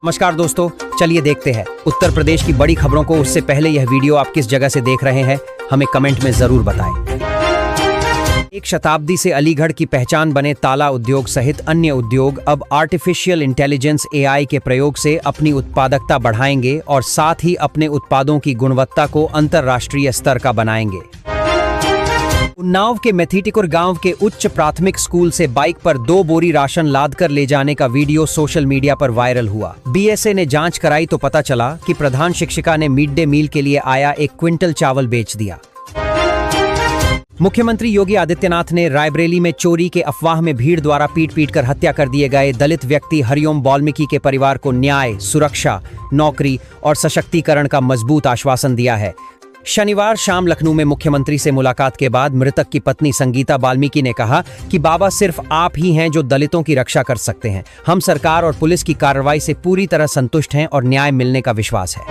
नमस्कार दोस्तों, चलिए देखते हैं उत्तर प्रदेश की बड़ी खबरों को। उससे पहले यह वीडियो आप किस जगह से देख रहे हैं हमें कमेंट में जरूर बताएं। एक शताब्दी से अलीगढ़ की पहचान बने ताला उद्योग सहित अन्य उद्योग अब आर्टिफिशियल इंटेलिजेंस एआई के प्रयोग से अपनी उत्पादकता बढ़ाएंगे और साथ ही अपने उत्पादों की गुणवत्ता को अंतर्राष्ट्रीय स्तर का बनाएंगे। उन्नाव के मेथीटिकुर गांव के उच्च प्राथमिक स्कूल से बाइक पर 2 बोरी राशन लादकर ले जाने का वीडियो सोशल मीडिया पर वायरल हुआ। बीएसए ने जांच कराई तो पता चला कि प्रधान शिक्षिका ने मिड डे मील के लिए आया 1 क्विंटल चावल बेच दिया। मुख्यमंत्री योगी आदित्यनाथ ने रायबरेली में चोरी के अफवाह में भीड़ द्वारा पीट कर हत्या कर दिए गए दलित व्यक्ति हरिओम वाल्मीकि के परिवार को न्याय, सुरक्षा, नौकरी और सशक्तिकरण का मजबूत आश्वासन दिया है। शनिवार शाम लखनऊ में मुख्यमंत्री से मुलाकात के बाद मृतक की पत्नी संगीता वाल्मीकि ने कहा कि बाबा सिर्फ आप ही हैं जो दलितों की रक्षा कर सकते हैं। हम सरकार और पुलिस की कार्रवाई से पूरी तरह संतुष्ट हैं और न्याय मिलने का विश्वास है।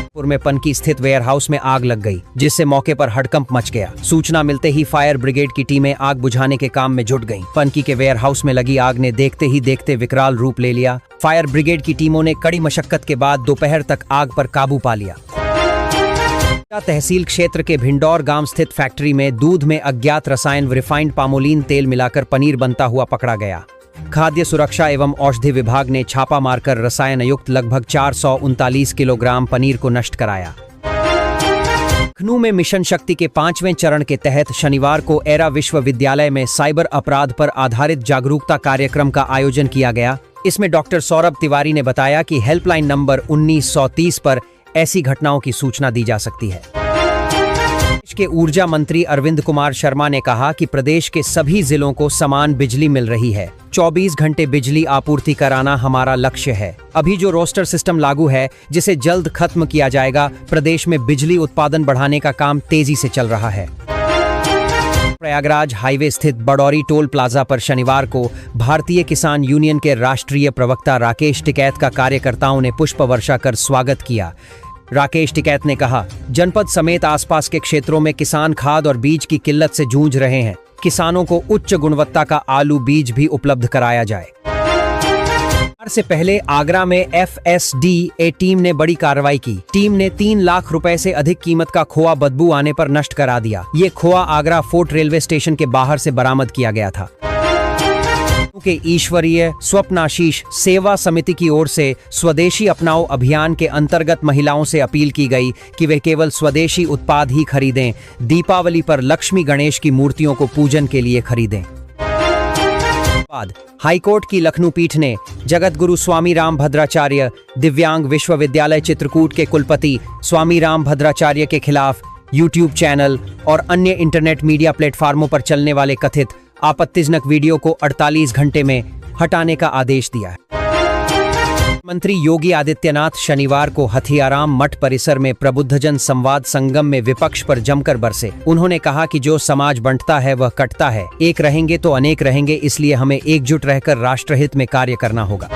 पुर में पनकी स्थित वेयर हाउस में आग लग गई, जिससे मौके पर हड़कंप मच गया। सूचना मिलते ही फायर ब्रिगेड की टीमें आग बुझाने के काम में जुट गईं। पनकी के वेयर हाउस में लगी आग ने देखते ही देखते विकराल रूप ले लिया। फायर ब्रिगेड की टीमों ने कड़ी मशक्कत के बाद दोपहर तक आग पर काबू पा लिया। तहसील क्षेत्र के भिंडौर गांव स्थित फैक्ट्री में दूध में अज्ञात रसायन रिफाइंड पामोलिन तेल मिलाकर पनीर बनता हुआ पकड़ा गया। खाद्य सुरक्षा एवं औषधि विभाग ने छापा मारकर रसायन युक्त लगभग 439 किलोग्राम पनीर को नष्ट कराया। लखनऊ में मिशन शक्ति के 5वें चरण के तहत शनिवार को एरा विश्वविद्यालय में साइबर अपराध पर आधारित जागरूकता कार्यक्रम का आयोजन किया गया। इसमें डॉक्टर सौरभ तिवारी ने बताया कि हेल्पलाइन नंबर 1930 पर ऐसी घटनाओं की सूचना दी जा सकती है। देश के ऊर्जा मंत्री अरविंद कुमार शर्मा ने कहा कि प्रदेश के सभी जिलों को समान बिजली मिल रही है। 24 घंटे बिजली आपूर्ति कराना हमारा लक्ष्य है। अभी जो रोस्टर सिस्टम लागू है, जिसे जल्द खत्म किया जाएगा। प्रदेश में बिजली उत्पादन बढ़ाने का काम तेजी से चल रहा है। प्रयागराज हाईवे स्थित बडौरी टोल प्लाजा पर शनिवार को भारतीय किसान यूनियन के राष्ट्रीय प्रवक्ता राकेश टिकैत का कार्यकर्ताओं ने पुष्प वर्षा कर स्वागत किया। राकेश टिकैत ने कहा, जनपद समेत आसपास के क्षेत्रों में किसान खाद और बीज की किल्लत से जूझ रहे हैं। किसानों को उच्च गुणवत्ता का आलू बीज भी उपलब्ध कराया जाए। से पहले आगरा में FSDA टीम ने बड़ी कार्रवाई की। टीम ने 3 लाख रुपए से अधिक कीमत का खोआ बदबू आने पर नष्ट करा दिया। ये खोआ आगरा फोर्ट रेलवे स्टेशन के बाहर से बरामद किया गया था। के ईश्वरीय स्वप्नाशीष सेवा समिति की ओर से स्वदेशी अपनाओ अभियान के अंतर्गत महिलाओं से अपील की गई कि वे केवल स्वदेशी उत्पाद ही खरीदें। दीपावली पर लक्ष्मी गणेश की मूर्तियों को पूजन के लिए खरीदें। हाईकोर्ट की लखनऊ पीठ ने जगत गुरु स्वामी राम भद्राचार्य दिव्यांग विश्वविद्यालय चित्रकूट के कुलपति स्वामी राम भद्राचार्य के खिलाफ यूट्यूब चैनल और अन्य इंटरनेट मीडिया प्लेटफार्मों पर चलने वाले कथित आपत्तिजनक वीडियो को 48 घंटे में हटाने का आदेश दिया है। मंत्री योगी आदित्यनाथ शनिवार को हथियाराम मठ परिसर में प्रबुद्धजन संवाद संगम में विपक्ष पर जमकर बरसे। उन्होंने कहा कि जो समाज बंटता है वह कटता है। एक रहेंगे तो अनेक रहेंगे, इसलिए हमें एकजुट रहकर राष्ट्रहित में कार्य करना होगा।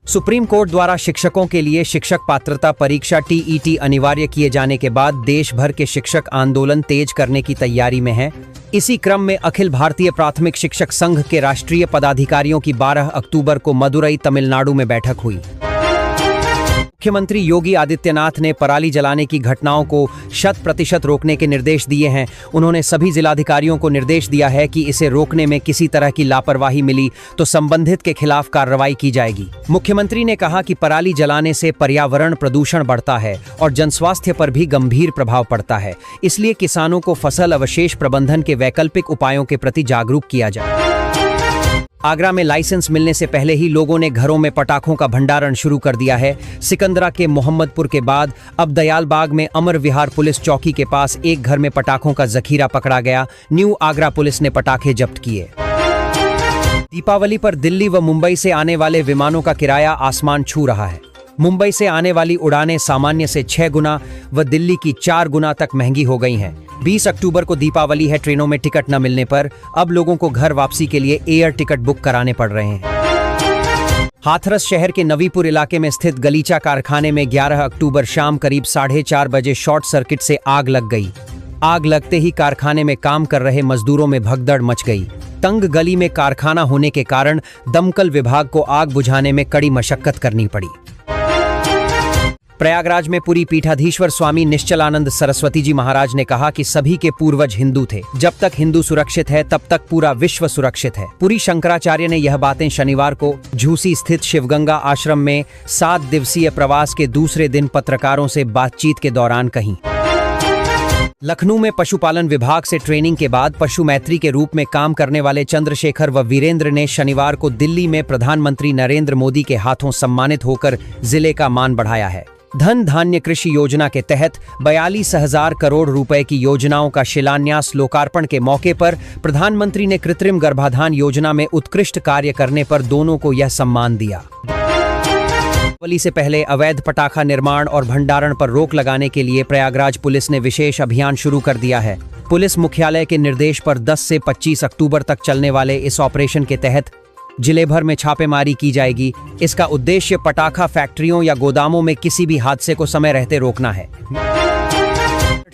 सुप्रीम कोर्ट द्वारा शिक्षकों के लिए शिक्षक पात्रता परीक्षा TET अनिवार्य किए जाने के बाद देश भर के शिक्षक आंदोलन तेज करने की तैयारी में है। इसी क्रम में अखिल भारतीय प्राथमिक शिक्षक संघ के राष्ट्रीय पदाधिकारियों की 12 अक्टूबर को मदुरई तमिलनाडु में बैठक हुई। मुख्यमंत्री योगी आदित्यनाथ ने पराली जलाने की घटनाओं को 100% रोकने के निर्देश दिए हैं। उन्होंने सभी जिलाधिकारियों को निर्देश दिया है कि इसे रोकने में किसी तरह की लापरवाही मिली तो संबंधित के खिलाफ कार्रवाई की जाएगी। मुख्यमंत्री ने कहा कि पराली जलाने से पर्यावरण प्रदूषण बढ़ता है और जनस्वास्थ्य पर भी गंभीर प्रभाव पड़ता है। इसलिए किसानों को फसल अवशेष प्रबंधन के वैकल्पिक उपायों के प्रति जागरूक किया जाए। आगरा में लाइसेंस मिलने से पहले ही लोगों ने घरों में पटाखों का भंडारण शुरू कर दिया है। सिकंदरा के मोहम्मदपुर के बाद अब दयालबाग में अमर विहार पुलिस चौकी के पास एक घर में पटाखों का जखीरा पकड़ा गया। न्यू आगरा पुलिस ने पटाखे जब्त किए। दीपावली पर दिल्ली व मुंबई से आने वाले विमानों का किराया आसमान छू रहा है। मुंबई से आने वाली उड़ानें सामान्य से 6 गुना व दिल्ली की 4 गुना तक महंगी हो गई हैं। 20 अक्टूबर को दीपावली है। ट्रेनों में टिकट न मिलने पर अब लोगों को घर वापसी के लिए एयर टिकट बुक कराने पड़ रहे हैं। हाथरस शहर के नवीपुर इलाके में स्थित गलीचा कारखाने में 11 अक्टूबर शाम करीब 4:30 बजे शॉर्ट सर्किट से आग लग गई। आग लगते ही कारखाने में काम कर रहे मजदूरों में भगदड़ मच गई। तंग गली में कारखाना होने के कारण दमकल विभाग को आग बुझाने में कड़ी मशक्कत करनी पड़ी। प्रयागराज में पुरी पीठाधीश्वर स्वामी निश्चलानंद सरस्वती जी महाराज ने कहा कि सभी के पूर्वज हिंदू थे। जब तक हिंदू सुरक्षित है तब तक पूरा विश्व सुरक्षित है। पुरी शंकराचार्य ने यह बातें शनिवार को झूसी स्थित शिवगंगा आश्रम में 7 दिवसीय प्रवास के दूसरे दिन पत्रकारों से बातचीत के दौरान कहीं। लखनऊ में पशुपालन विभाग से ट्रेनिंग के बाद पशु मैत्री के रूप में काम करने वाले चंद्रशेखर व वीरेंद्र ने शनिवार को दिल्ली में प्रधानमंत्री नरेंद्र मोदी के हाथों सम्मानित होकर जिले का मान बढ़ाया है। धन धान्य कृषि योजना के तहत 42,000 करोड़ रुपए की योजनाओं का शिलान्यास लोकार्पण के मौके पर प्रधानमंत्री ने कृत्रिम गर्भाधान योजना में उत्कृष्ट कार्य करने पर दोनों को यह सम्मान दिया। दीपावली से पहले अवैध पटाखा निर्माण और भंडारण पर रोक लगाने के लिए प्रयागराज पुलिस ने विशेष अभियान शुरू कर दिया है। पुलिस मुख्यालय के निर्देश पर 10 से 25 अक्टूबर तक चलने वाले इस ऑपरेशन के तहत जिले भर में छापेमारी की जाएगी। इसका उद्देश्य पटाखा फैक्ट्रियों या गोदामों में किसी भी हादसे को समय रहते रोकना है।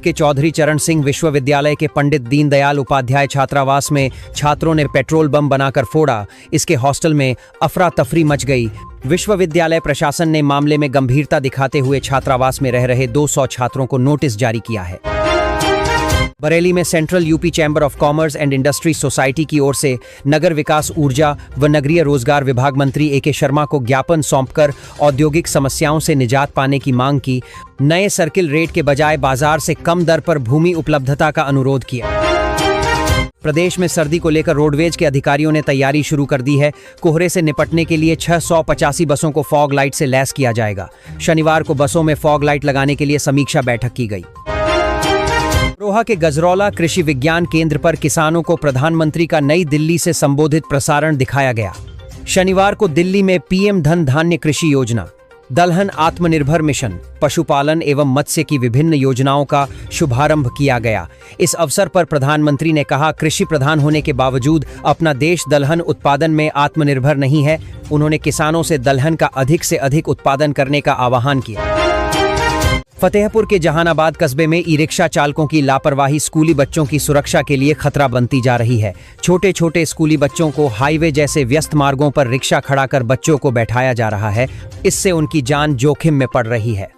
के चौधरी चरण सिंह विश्वविद्यालय के पंडित दीनदयाल उपाध्याय छात्रावास में छात्रों ने पेट्रोल बम बनाकर फोड़ा। इसके हॉस्टल में अफरा तफरी मच गई। विश्वविद्यालय प्रशासन ने मामले में गंभीरता दिखाते हुए छात्रावास में रह रहे 200 छात्रों को नोटिस जारी किया है। बरेली में central UP chamber of commerce and industry society की ओर से नगर विकास, ऊर्जा व नगरीय रोजगार विभाग मंत्री ए.के. शर्मा को ज्ञापन सौंपकर औद्योगिक समस्याओं से निजात पाने की मांग की। नए सर्किल रेट के बजाय बाजार से कम दर पर भूमि उपलब्धता का अनुरोध किया। प्रदेश में सर्दी को लेकर रोडवेज के अधिकारियों ने तैयारी शुरू कर दी है। कोहरे से निपटने के लिए 685 बसों को फॉग लाइट से लैस किया जाएगा। शनिवार को बसों में फॉग लाइट लगाने के लिए समीक्षा बैठक की गई। अमरोहा के गजरौला कृषि विज्ञान केंद्र पर किसानों को प्रधानमंत्री का नई दिल्ली से संबोधित प्रसारण दिखाया गया। शनिवार को दिल्ली में पीएम धन धान्य कृषि योजना, दलहन आत्मनिर्भर मिशन, पशुपालन एवं मत्स्य की विभिन्न योजनाओं का शुभारंभ किया गया। इस अवसर पर प्रधानमंत्री ने कहा, कृषि प्रधान होने के बावजूद अपना देश दलहन उत्पादन में आत्मनिर्भर नहीं है। उन्होंने किसानों से दलहन का अधिक से अधिक उत्पादन करने का आह्वान किया। फतेहपुर के जहानाबाद कस्बे में ई रिक्शा चालकों की लापरवाही स्कूली बच्चों की सुरक्षा के लिए खतरा बनती जा रही है। छोटे छोटे स्कूली बच्चों को हाईवे जैसे व्यस्त मार्गों पर रिक्शा खड़ा कर बच्चों को बैठाया जा रहा है। इससे उनकी जान जोखिम में पड़ रही है।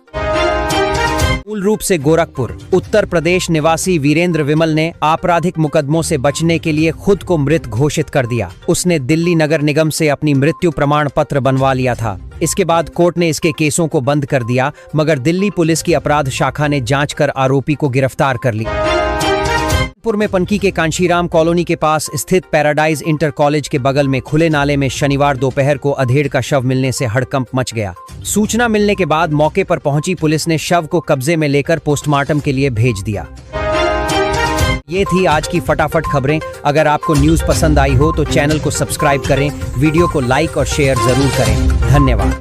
मूल रूप से गोरखपुर, उत्तर प्रदेश निवासी वीरेंद्र विमल ने आपराधिक मुकदमों से बचने के लिए खुद को मृत घोषित कर दिया। उसने दिल्ली नगर निगम से अपनी मृत्यु प्रमाण पत्र बनवा लिया था। इसके बाद कोर्ट ने इसके केसों को बंद कर दिया, मगर दिल्ली पुलिस की अपराध शाखा ने जांच कर आरोपी को गिरफ्तार कर लिया। पुर में पनकी के कांशीराम कॉलोनी के पास स्थित पैराडाइज इंटर कॉलेज के बगल में खुले नाले में शनिवार दोपहर को अधेड़ का शव मिलने से हड़कंप मच गया। सूचना मिलने के बाद मौके पर पहुंची पुलिस ने शव को कब्जे में लेकर पोस्टमार्टम के लिए भेज दिया। ये थी आज की फटाफट खबरें। अगर आपको न्यूज़ पसंद आई हो तो चैनल को सब्सक्राइब करें, वीडियो को लाइक और शेयर जरूर करें। धन्यवाद।